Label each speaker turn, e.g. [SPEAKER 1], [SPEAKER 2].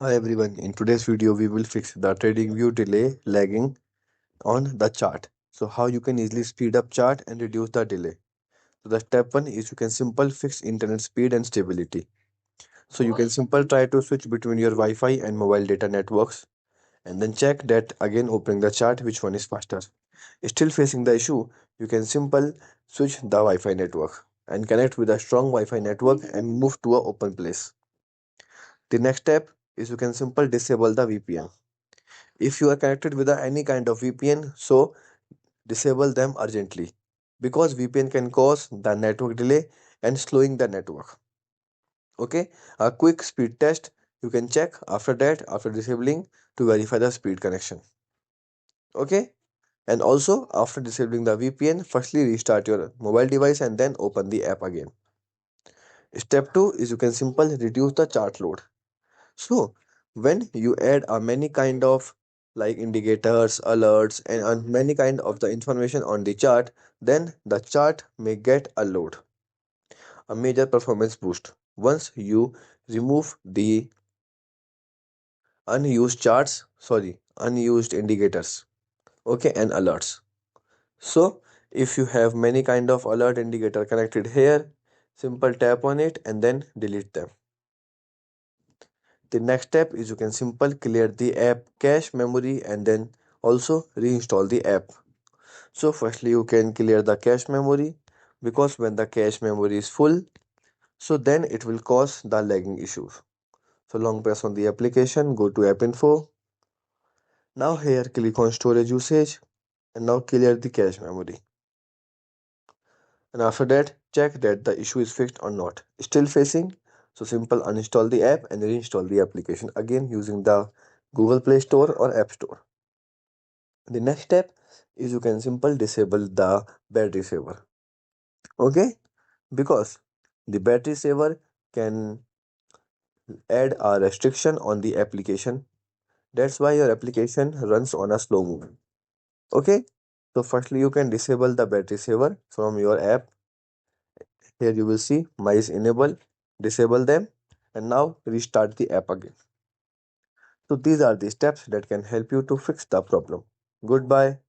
[SPEAKER 1] Hi everyone, in today's video we will fix the TradingView delay lagging on the chart. So how you can easily speed up chart and reduce the delay. So the step 1 is you can simple fix internet speed and stability. So you can simple try to switch between your Wi-Fi and mobile data networks and then check that again opening the chart which one is faster. Still facing the issue, you can simple switch the Wi-Fi network and connect with a strong Wi-Fi network and move to a open place. The next step is you can simple disable the VPN. If you are connected with any kind of VPN, so disable them urgently because VPN can cause the network delay and slowing the network. Okay, a quick speed test you can check after that after disabling to verify the speed connection. Okay, and also after disabling the VPN, firstly restart your mobile device and then open the app again. Step 2 is you can simply reduce the chart load. So, when you add a many kind of like indicators, alerts, and many kind of the information on the chart, then the chart may get a load, a major performance boost. Once you remove the unused indicators, okay, and alerts. So, if you have many kind of alert indicator connected here, simple tap on it and then delete them. The next step is you can simple clear the app cache memory and then also reinstall the app. So firstly you can clear the cache memory because when the cache memory is full, so then it will cause the lagging issues. So long press on the application, go to app info. Now here click on storage usage and now clear the cache memory. And after that check that the issue is fixed or not. Still facing? So simple uninstall the app and reinstall the application again using the Google Play Store or App Store. The next step is you can simple disable the battery saver. Okay, because the battery saver can add a restriction on the application. That's why your application runs on a slow move. Okay, so firstly you can disable the battery saver from your app. Here you will see my is enable, disable them, and now restart the app again. So these are the steps that can help you to fix the problem. Goodbye.